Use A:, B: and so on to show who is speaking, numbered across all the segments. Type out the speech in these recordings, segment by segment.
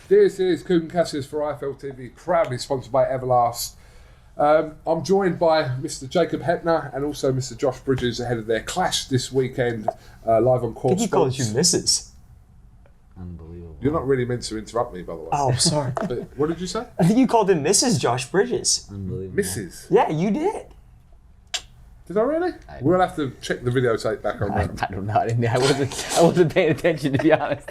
A: This is KUGAN CASSIUS for IFL TV, proudly sponsored by Everlast. I'm joined by Mr. Jacob HEPPNER and also Mr. Josh Bridges ahead of their clash this weekend, live on Court
B: I think he called you Mrs.
C: Unbelievable.
A: You're not really meant to interrupt me, by the way.
B: Oh, sorry.
A: But what did you say?
B: I think you called him Mrs. Josh Bridges.
C: Unbelievable.
A: Mrs.
B: Yeah, you did.
A: Did I really? We'll have to check the videotape back on that.
C: I don't know. I wasn't paying attention, to be honest.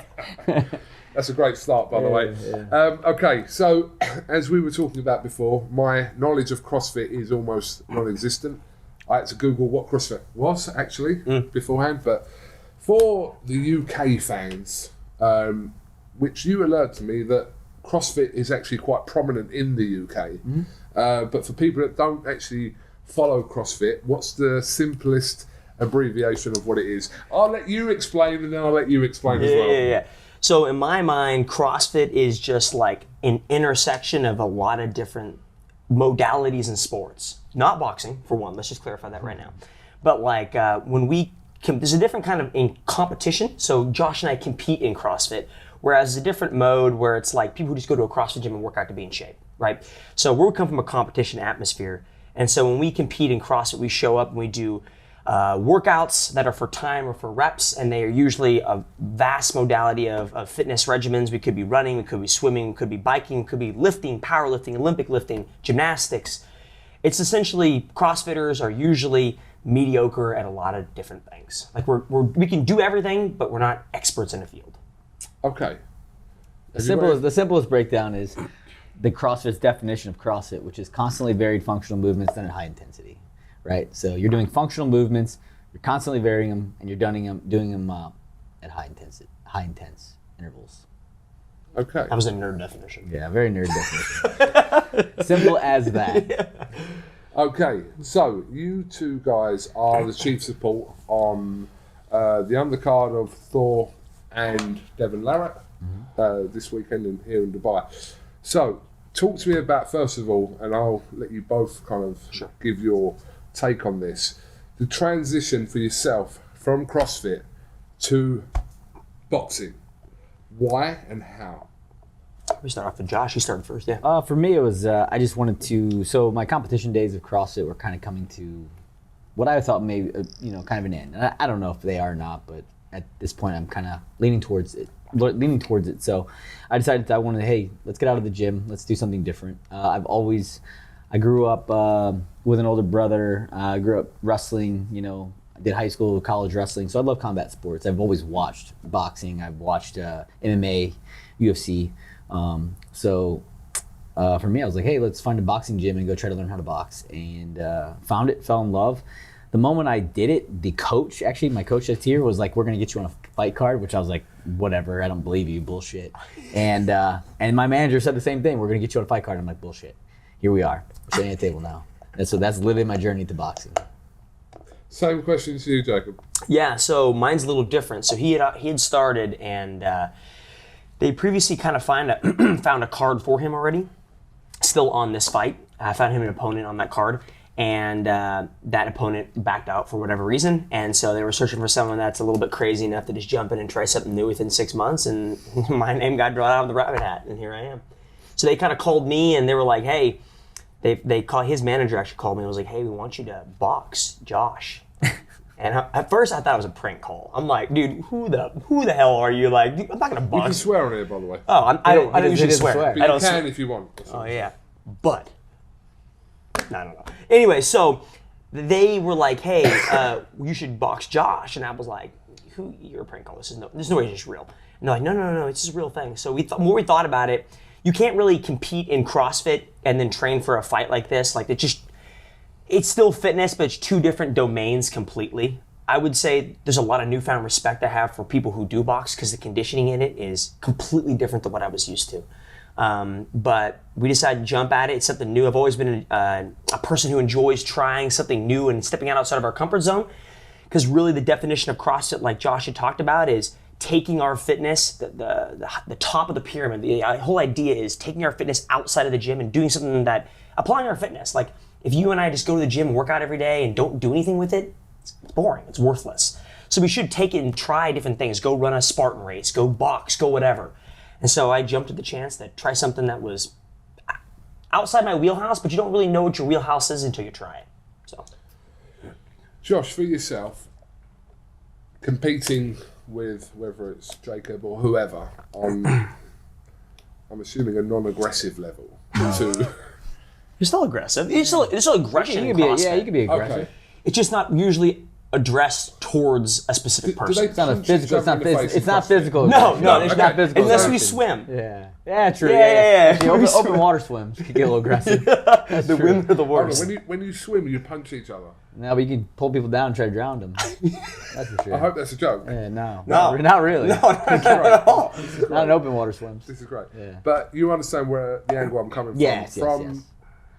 A: That's a great start, by the way.
C: Yeah.
A: Okay, so as we were talking about before, my knowledge of CrossFit is almost non-existent. I had to Google what CrossFit was, actually, beforehand. But for the UK fans, which you alerted to me that CrossFit is actually quite prominent in the UK. But for people that don't actually follow CrossFit, what's the simplest abbreviation of what it is? I'll let you explain, and then I'll let you explain as well.
B: Yeah. So in my mind, CrossFit is just like an intersection of a lot of different modalities in sports. Not boxing, for one. Let's just clarify that right now. But like when there's a different kind of in competition. So Josh and I compete in CrossFit, whereas there's a different mode where it's like people who just go to a CrossFit gym and work out to be in shape, right? So we come from a competition atmosphere. And so when we compete in CrossFit, we show up and we do workouts that are for time or for reps, and they are usually a vast modality of fitness regimens. We could be running, we could be swimming, we could be biking, we could be lifting, powerlifting, Olympic lifting, gymnastics. It's essentially, CrossFitters are usually mediocre at a lot of different things. Like we can do everything, but we're not experts in a field.
A: Okay.
C: The simplest breakdown is the CrossFit's definition of CrossFit, which is constantly varied functional movements done at high intensity. Right, so you're doing functional movements, you're constantly varying them, and you're doing them at high intense intervals.
A: Okay.
B: That was a nerd definition.
C: Yeah, very nerd definition. Simple as that.
B: Yeah.
A: Okay, so you two guys are the chief support on the undercard of Thor and Devon Larratt this weekend here in Dubai. So, talk to me about, first of all, and I'll let you both kind of give your take on this, the transition for yourself from CrossFit to boxing. Why and how?
B: We start off with Josh. You started first, yeah.
C: For me, it was I just wanted to. So my competition days of CrossFit were kind of coming to what I thought maybe kind of an end. And I don't know if they are or not, but at this point, I'm kind of leaning towards it. So I decided I wanted, hey, let's get out of the gym. Let's do something different. I grew up with an older brother. I grew up wrestling, I did high school, college wrestling. So I love combat sports. I've always watched boxing. I've watched MMA, UFC. So for me, I was like, hey, let's find a boxing gym and go try to learn how to box. And found it, fell in love. The moment I did it, the coach, actually my coach that's here, was like, we're going to get you on a fight card, which I was like, whatever, I don't believe you, bullshit. And my manager said the same thing, we're going to get you on a fight card. I'm like, bullshit. Here we are. We're sitting at the table now. And so that's literally my journey to boxing.
A: Same question to you, Jacob.
B: Yeah, so mine's a little different. So he had started, and they previously kind of found a card for him already, still on this fight. I found him an opponent on that card, and that opponent backed out for whatever reason. And so they were searching for someone that's a little bit crazy enough to just jump in and try something new within 6 months, and my name got drawn out of the rabbit hat, and here I am. So they kind of called me, and they were like, hey, his manager actually called me and was like, hey, we want you to box Josh. And at first I thought it was a prank call. I'm like, dude, who the hell are you? Like, dude, I'm not gonna box.
A: You can swear on here, by the way.
B: Oh, I don't usually swear.
A: But
B: I don't
A: you can
B: swear.
A: if you want.
B: Oh yeah, but no, I don't know. Anyway, so they were like, hey, you should box Josh, and I was like, who? You're a prank call. There's no way it's just real. And they're like, no, it's just a real thing. So more we thought about it. You can't really compete in CrossFit and then train for a fight like this. Like it's still fitness, but it's two different domains completely. I would say there's a lot of newfound respect I have for people who do box because the conditioning in it is completely different than what I was used to. But we decided to jump at it. It's something new. I've always been a person who enjoys trying something new and stepping outside of our comfort zone, because really the definition of CrossFit, like Josh had talked about, is taking our fitness, the top of the pyramid. The whole idea is taking our fitness outside of the gym and doing something that, applying our fitness. Like if you and I just go to the gym and work out every day and don't do anything with it, it's boring, it's worthless. So we should take it and try different things. Go run a Spartan race, go box, go whatever. And so I jumped at the chance to try something that was outside my wheelhouse, but you don't really know what your wheelhouse is until you try it. So,
A: Josh, for yourself, competing with whether it's Jacob or whoever on, I'm assuming, a non-aggressive level to...
B: You're still aggressive. There's still aggression in CrossFit.
C: You can be aggressive.
A: Okay.
B: It's just not usually addressed towards a specific person.
A: Do they
C: It's not a
A: punch each
C: physical. It's
A: other
C: not
A: in the
C: physical.
A: face
C: It's
A: in
C: not
A: CrossFit?
C: physical.
B: No,
C: aggression.
B: it's
C: not physical.
B: unless we
C: aggression.
B: swim.
C: Yeah, true.
B: Yeah.
C: Open water swims can get a little aggressive. That's
B: The
C: true.
B: women are the
A: Hold on,
B: worst.
A: when you swim, you punch each other.
C: No, but you can pull people down and try to drown them. That's for sure.
A: I hope that's a joke.
C: Yeah, no,
B: No.
C: not really.
B: No, not at all.
C: Not in open water swims.
A: This is great.
C: Yeah.
A: But you understand where the angle I'm coming from.
C: Yes, yes,
A: from
C: yes.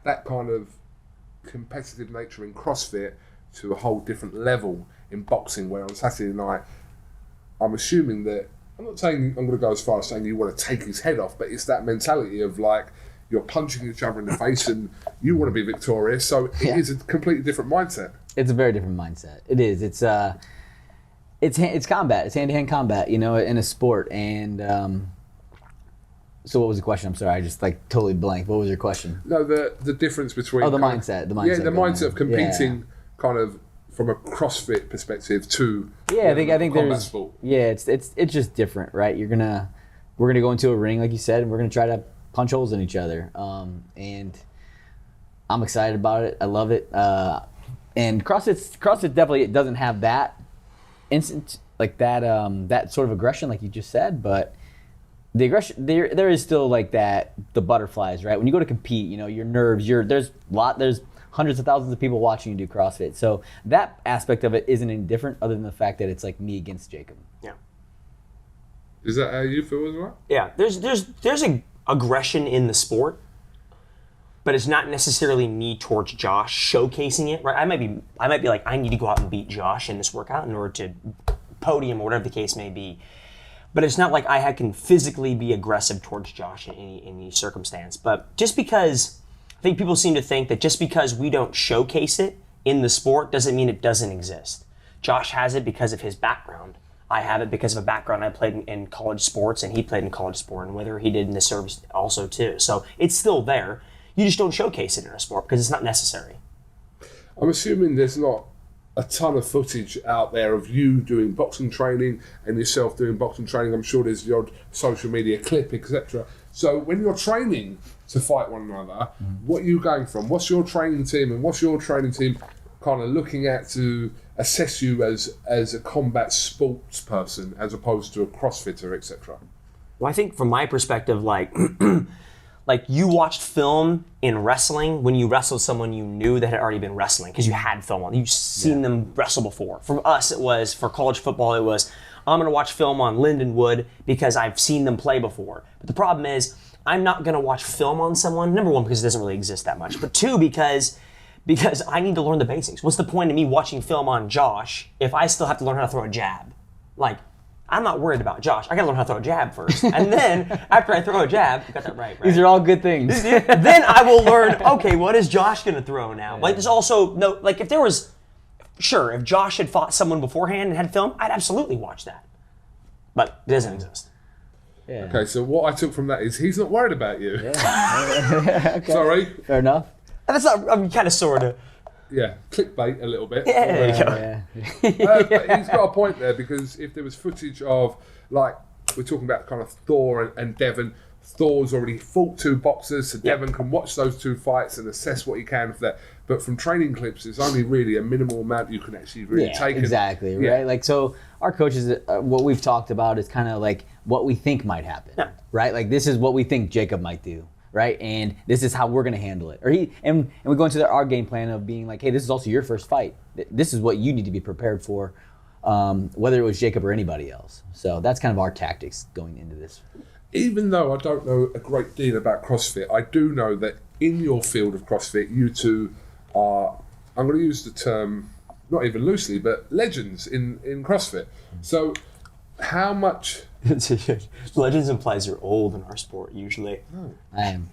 A: that kind of competitive nature in CrossFit to a whole different level in boxing, where on Saturday night, I'm assuming that, I'm not saying I'm going to go as far as saying you want to take his head off, but it's that mentality of like, you're punching each other in the face and you want to be victorious, so it is a completely different mindset.
C: It's a very different mindset. It is. It's combat. It's hand-to-hand combat, in a sport. And so what was the question? I'm sorry, I just totally blanked. What was your question?
A: No, the difference between...
C: Oh, the
A: kind
C: mindset.
A: of,
C: The mindset.
A: Yeah, the
C: going
A: mindset
C: in.
A: of competing kind of from a CrossFit perspective to
C: Yeah, I think
A: combat
C: there's
A: sport.
C: yeah, it's just different, right? We're gonna go into a ring, like you said, and we're gonna try to punch holes in each other. And I'm excited about it. I love it. And CrossFit definitely doesn't have that instant that sort of aggression, like you just said, but the aggression there is still the butterflies, right? When you go to compete, your nerves, there's hundreds of thousands of people watching you do CrossFit. So that aspect of it isn't any different other than the fact that it's like me against Jacob.
B: Yeah.
A: Is that how you feel as well?
B: Yeah. There's a aggression in the sport, but it's not necessarily me towards Josh showcasing it, right? I might be like, I need to go out and beat Josh in this workout in order to podium or whatever the case may be. But it's not like I can physically be aggressive towards Josh in any circumstance. But just because, I think people seem to think that just because we don't showcase it in the sport doesn't mean it doesn't exist. Josh has it because of his background. I have it because of a background I played in college sports, and he played in college sport, and whether he did in the service also too. So it's still there. You just don't showcase it in a sport because it's not necessary.
A: I'm assuming there's not a ton of footage out there of you doing boxing training and yourself doing boxing training. I'm sure there's the odd social media clip, etc. So when you're training to fight one another, what are you going from? What's your training team, and what's your training team kind of looking at to assess you as a combat sports person as opposed to a CrossFitter, etc.?
B: Well, I think from my perspective, like you watched film in wrestling when you wrestled someone you knew that had already been wrestling because you had film on. You've seen them wrestle before. For us, it was, for college football, it was, I'm going to watch film on Lindenwood because I've seen them play before. But the problem is, I'm not going to watch film on someone, number one, because it doesn't really exist that much, but two, because I need to learn the basics. What's the point of me watching film on Josh if I still have to learn how to throw a jab? I'm not worried about Josh. I got to learn how to throw a jab first. And then, after I throw a jab, you got that right?
C: These are all good things.
B: Then I will learn, okay, what is Josh going to throw now? There's also, if there was, sure, if Josh had fought someone beforehand and had film, I'd absolutely watch that. But it doesn't exist.
C: Yeah.
A: Okay, so what I took from that is he's not worried about you.
C: Yeah. Okay.
A: Sorry.
C: Fair enough.
B: That's not, kind of, sort of.
A: Yeah, clickbait a little bit.
B: Yeah, there you go.
C: Yeah.
A: But he's got a point there, because if there was footage of, we're talking about kind of Thor and Devon, Thor's already fought two boxers, so Devon can watch those two fights and assess what he can for that. But from training clips, it's only really a minimal amount you can actually really take.
C: Exactly,
A: Yeah.
C: right? So our coaches, what we've talked about is kind of what we think might happen, right? This is what we think Jacob might do. Right, and this is how we're going to handle it. And we go into our game plan of being like, hey, this is also your first fight. This is what you need to be prepared for, whether it was Jacob or anybody else. So that's kind of our tactics going into this.
A: Even though I don't know a great deal about CrossFit, I do know that in your field of CrossFit, you two are, I'm going to use the term, not even loosely, but legends in CrossFit. So how much...
B: Legends implies you're old in our sport, usually.
C: I am.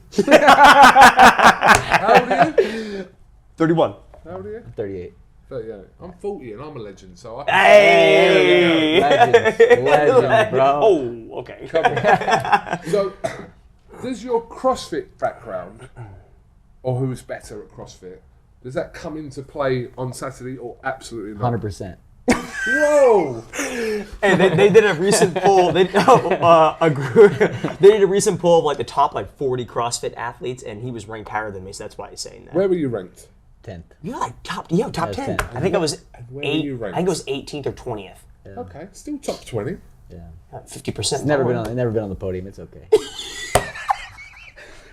A: How old are you?
B: 31.
A: How old are you?
C: 38.
A: 38. I'm 40 and I'm a legend, so I.
B: Hey!
C: Legend, bro.
B: Oh, okay.
A: Come on. So, does your CrossFit background, or who's better at CrossFit, does that come into play on Saturday or absolutely not?
C: 100%.
A: Whoa!
B: And they did a recent poll. They did a recent poll of like the top like 40 CrossFit athletes, and he was ranked higher than me, so that's why he's saying that.
A: Where were you ranked?
C: 10th.
B: You're like top 10. I think I was
A: where were you ranked?
B: I think it was 18th or 20th.
C: Yeah.
A: Okay, still top 20.
C: Yeah.
B: 50%.
C: It's never been on the podium. It's okay.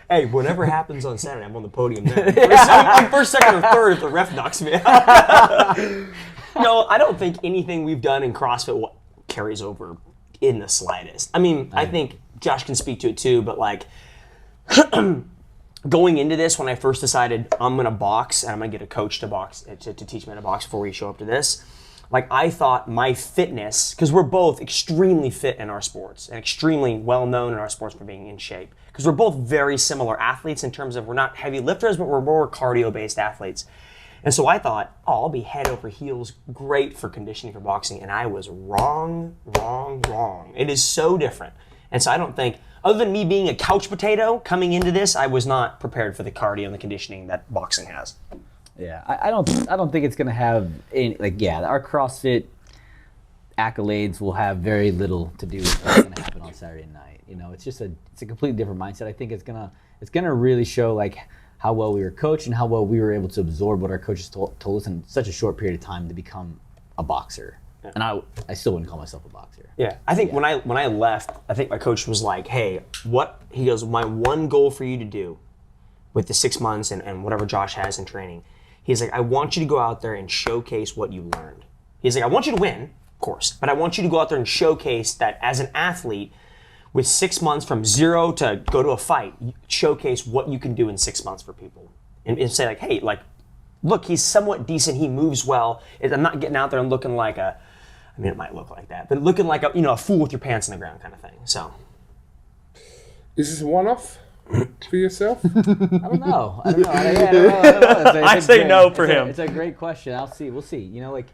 B: Hey, whatever happens on Saturday, I'm on the podium then. I'm first, second, or third if the ref knocks me out. No, I don't think anything we've done in CrossFit carries over in the slightest. I mean, I think Josh can speak to it too, but like going into this, when I first decided I'm going to box and I'm going to get a coach to box, to teach me how to box before we show up to this, like I thought my fitness, because we're both extremely fit in our sports and extremely well known in our sports for being in shape, because we're both very similar athletes in terms of we're not heavy lifters, but we're more cardio-based athletes. And so I thought, oh, I'll be head over heels great for conditioning for boxing. And I was wrong. It is so different. And so I don't think, other than me being a couch potato coming into this, I was not prepared for the cardio and the conditioning that boxing has.
C: Yeah, I don't think it's gonna have any, our CrossFit accolades will have very little to do with what's gonna happen on Saturday night. You know, it's a completely different mindset. I think it's gonna really show like how well we were coached and how well we were able to absorb what our coaches told us in such a short period of time to become a boxer. Yeah. And I still wouldn't call myself a boxer.
B: Yeah, I think when I left, I think my coach was like, hey, he goes, my one goal for you to do with the 6 months and whatever Josh has in training, he's like, I want you to go out there and showcase what you learned. He's like, I want you to win, of course, but I want you to go out there and showcase that as an athlete, with 6 months from zero to go to a fight, showcase what you can do in 6 months for people. And say like, hey, like, look, he's somewhat decent, he moves well. I'm not getting out there and looking like it might look like that, but looking like a fool with your pants in the ground kind of thing, so.
A: Is this a one-off for yourself?
C: I don't know. I don't know.
B: I say no for him.
C: It's a great question. We'll see. You know, like,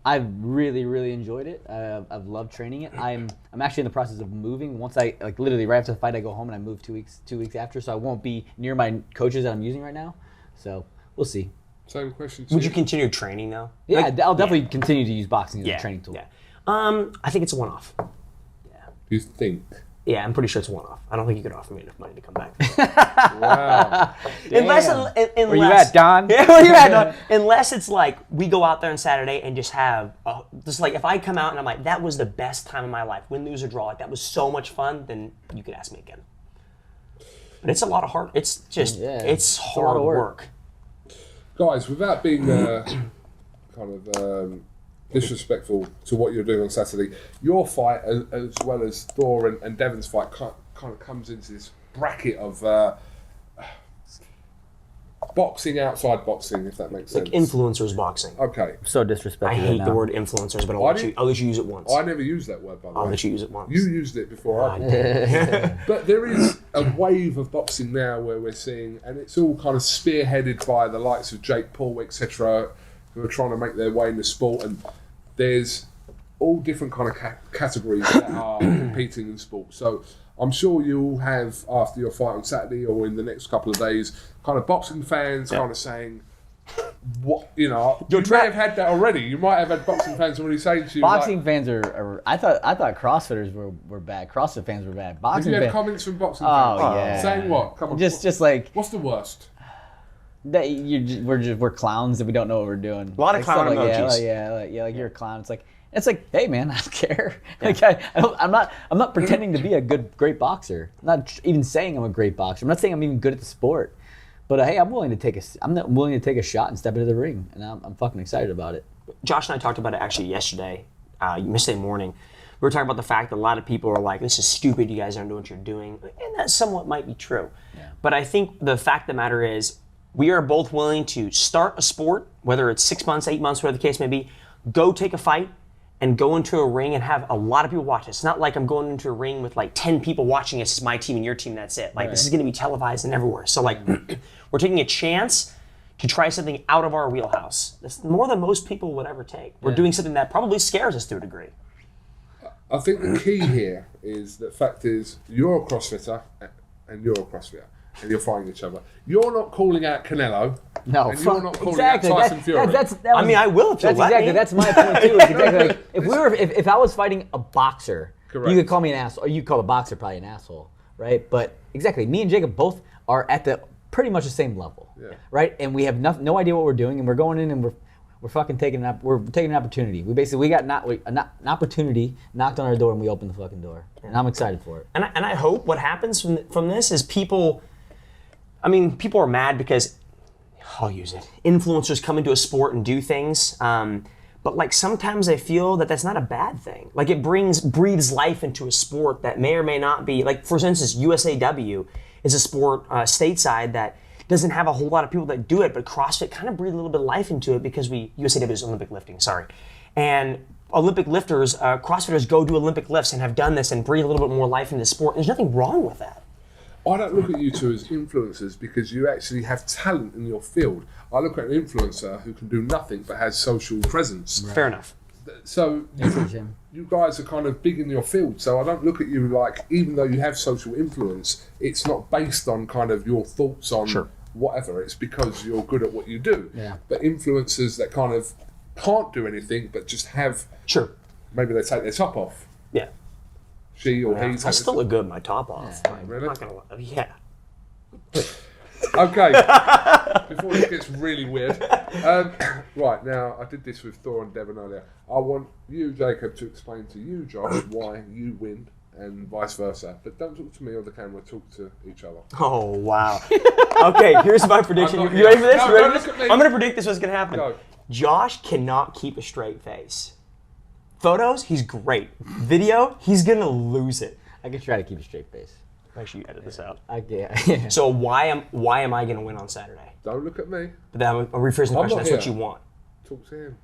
C: I've really, really enjoyed it. I've loved training it. I'm actually in the process of moving. Once I literally right after the fight, I go home and I move 2 weeks after, so I won't be near my coaches that I'm using right now. So we'll see.
A: Same question.
B: Would you continue training though?
C: Yeah, I'll definitely continue to use boxing as a training tool.
B: Yeah. I think it's a one-off. Yeah.
A: You think?
B: Yeah, I'm pretty sure it's a one-off. I don't think you could offer me enough money to come back.
A: Wow.
B: Unless
C: where you at, Don?
B: Yeah, where you at, Don? Unless it's like we go out there on Saturday and just have just like if I come out and I'm like that was the best time of my life, win, lose or draw, like that was so much fun, then you could ask me again. But it's a lot of hard. It's just it's hard
C: a lot of
B: work.
A: Guys, without being disrespectful to what you're doing on Saturday, your fight, as well as Thor and Devon's fight, kind of comes into this bracket of boxing outside boxing, if that makes sense.
B: Like influencers boxing.
A: Okay.
C: So disrespectful.
B: I hate the word influencers, but I'll let you use it once.
A: I never used that word, by the way.
B: I'll let you use it once.
A: You used it before I did. But there is a wave of boxing now where we're seeing, and it's all kind of spearheaded by the likes of Jake Paul, etc., who are trying to make their way in the sport, and there's all different kind of categories that are competing in sport. So I'm sure you'll have, after your fight on Saturday or in the next couple of days, kind of boxing fans kind of saying, what, you know, you may have had that already. You might have had boxing fans already saying to you,
C: boxing fans are I thought CrossFitters were bad. CrossFit fans were bad. Boxing
A: have you had
C: fans,
A: comments from boxing fans?
C: Oh, yeah.
A: Saying what? Come on.
C: Just like
A: what's the worst?
C: that we're clowns and we don't know what we're doing.
B: A lot of
C: like,
B: clown
C: emojis. Like you're a clown. It's like, hey man, I don't care. Like I'm not pretending to be a great boxer. I'm not even saying I'm a great boxer. I'm not saying I'm even good at the sport. But hey, I'm willing to take a shot and step into the ring, and I'm fucking excited about it.
B: Josh and I talked about it actually yesterday, yesterday morning. We were talking about the fact that a lot of people are like, this is stupid, you guys aren't doing what you're doing. And that somewhat might be true. Yeah. But I think the fact of the matter is, we are both willing to start a sport, whether it's 6 months, 8 months, whatever the case may be, go take a fight, and go into a ring and have a lot of people watch it. It's not like I'm going into a ring with like 10 people watching us. It's my team and your team, that's it. Like, This is going to be televised and everywhere. So like, we're taking a chance to try something out of our wheelhouse. That's more than most people would ever take. We're doing something that probably scares us to a degree.
A: I think the key here is the fact is you're a CrossFitter and you're a CrossFitter and you're fighting each other. You're not calling out Canelo.
C: No,
A: and you're not calling out Tyson Fury.
B: I mean, I will if you
C: That's
B: let
C: exactly.
B: me.
C: That's my point too. It's exactly like if I was fighting a boxer,
A: Correct.
C: you could call me an asshole, or you call a boxer probably an asshole, right? But exactly, me and Jacob both are at the pretty much the same level, right? And we have no idea what we're doing, and we're going in and we're fucking taking an opportunity. We got an opportunity knocked on our door, and we opened the fucking door, and I'm excited for it.
B: And I hope what happens from this is people are mad because, I'll use it, influencers come into a sport and do things, but like sometimes I feel that that's not a bad thing. Like it breathes life into a sport that may or may not be, like for instance, USAW is a sport stateside that doesn't have a whole lot of people that do it, but CrossFit kind of breathed a little bit of life into it because USAW is Olympic lifting, sorry. And Olympic lifters, CrossFitters go do Olympic lifts and have done this and breathe a little bit more life into the sport. There's nothing wrong with that.
A: I don't look at you two as influencers because you actually have talent in your field. I look at an influencer who can do nothing but has social presence.
B: Right. Fair enough.
A: So you guys are kind of big in your field. So I don't look at you like, even though you have social influence, it's not based on kind of your thoughts on whatever. It's because you're good at what you do.
C: Yeah.
A: But influencers that kind of can't do anything but just have, maybe they take their top off.
B: Yeah.
A: She or he.
B: I still look good with my top off.
A: Yeah. Really?
B: I'm not gonna lie. Yeah.
A: Okay. Before this gets really weird. Right, now, I did this with Thor and Devon earlier. I want you, Jacob, to explain to you, Josh, why you win and vice versa. But don't talk to me or the camera, talk to each other.
B: Oh, wow. Okay, here's my prediction. You ready for this?
A: No,
B: you ready
A: don't
B: for
A: look
B: this?
A: at me.
B: I'm going to predict this what's going to happen.
A: Go.
B: Josh cannot keep a straight face. Photos, he's great. Video, he's going to lose it.
C: I can try to keep a straight face.
B: Make sure you edit this out.
C: Yeah.
B: So why am I going to win on Saturday?
A: Don't look at me.
B: But then I'm rephrasing the question. That's what you want.
A: Talk to him.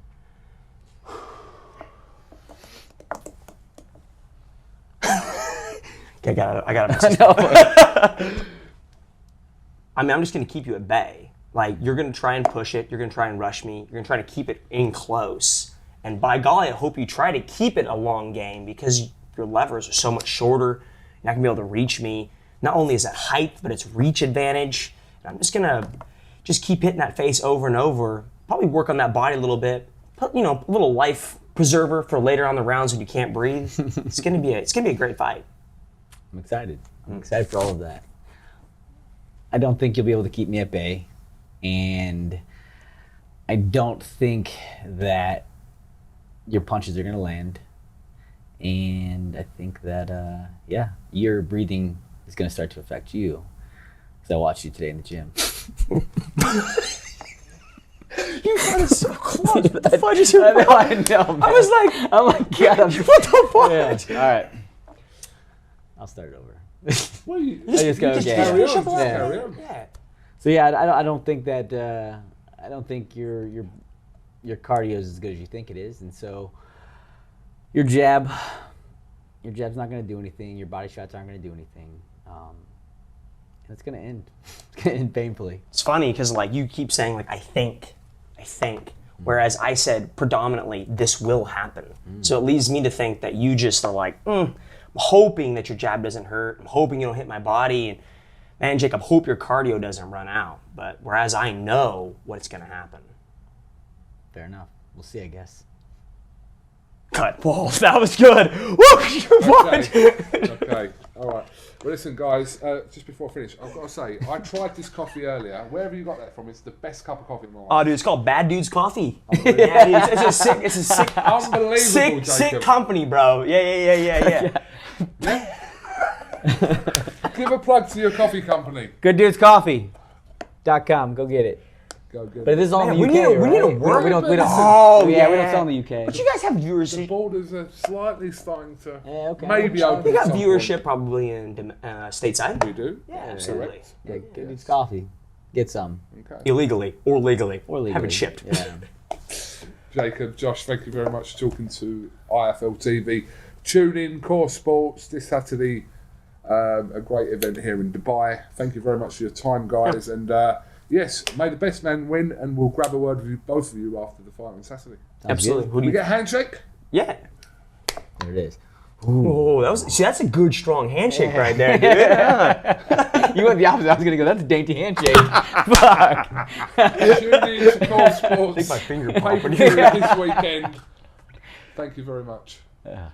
B: Okay, I got it. I mean, I'm just going to keep you at bay. Like, you're going to try and push it. You're going to try and rush me. You're going to try to keep it in close. And by golly, I hope you try to keep it a long game because your levers are so much shorter. You're not going to be able to reach me. Not only is that height, but it's reach advantage. And I'm just going to keep hitting that face over and over. Probably work on that body a little bit. Put, a little life preserver for later on the rounds when you can't breathe. It's going to be a great fight.
C: I'm excited. I'm excited for all of that. I don't think you'll be able to keep me at bay. And I don't think that your punches are going to land. And I think that, your breathing is going to start to affect you. Because I watched you today in the gym.
B: You got it so close. What the fudge is your
C: I know, man.
B: I was like,
C: oh my God.
B: What the fudge?
C: Yeah. All right. I'll start it over.
A: Well, you
C: just go, okay.
A: carry on.
C: Yeah.
A: Carry on.
B: Yeah.
C: So yeah, I don't think that I don't think your cardio is as good as you think it is, and so your jab's not going to do anything. Your body shots aren't going to do anything, and it's going to end. It's going to end painfully.
B: It's funny because like you keep saying like I think, whereas I said predominantly this will happen. So it leads me to think that you just are like, I'm hoping that your jab doesn't hurt. I'm hoping you don't hit my body. And man, Jake, I hope your cardio doesn't run out. But whereas I know what's going to happen.
C: Fair enough. We'll see, I guess.
B: Cut. Whoa, that was good. Woo!
A: Okay. All right. Well, listen, guys. Just before I finish, I've got to say, I tried this coffee earlier. Wherever you got that from, it's the best cup of coffee in my life.
B: Oh, dude, it's called Bad Dudes Coffee.
A: Oh, really?
B: Yeah, dude, it's a sick,
A: unbelievable,
B: sick company, bro. Yeah.
A: Give a plug to your coffee company.
C: GoodDudesCoffee.com. Go get it.
A: Go good.
C: But this is all in the
B: we
C: UK,
B: need to
C: right?
B: work.
C: We don't.
B: Oh,
C: we
B: yeah.
C: don't sell in the UK.
B: But you guys have
A: The
B: viewership.
A: borders are slightly starting to
C: okay.
A: maybe open.
B: We got
A: at some
B: viewership
A: point.
B: probably in stateside.
A: We do.
B: Yeah, absolutely.
A: Correct.
C: Yeah, Good Dudes Coffee. Get some.
A: Okay.
B: Illegally or legally.
C: Or legally.
B: Have it shipped.
C: Yeah.
A: Jacob, Josh, thank you very much for talking to IFL TV. Tune in, Core Sports, this Saturday. A great event here in Dubai. Thank you very much for your time, guys. And yes, may the best man win, and we'll grab a word with you, both of you after the fight on Saturday.
B: Absolutely. Who do
A: We
B: you
A: get a handshake?
B: Yeah.
C: There it is.
B: Oh, that's a good strong handshake right there, dude. Yeah.
C: You went the opposite. I was gonna go. That's a dainty handshake. Fuck.
A: Tune in to Core Sports.
B: I think my finger
A: Pay-per-view
B: popping.
A: this weekend. Thank you very much.
C: Yeah.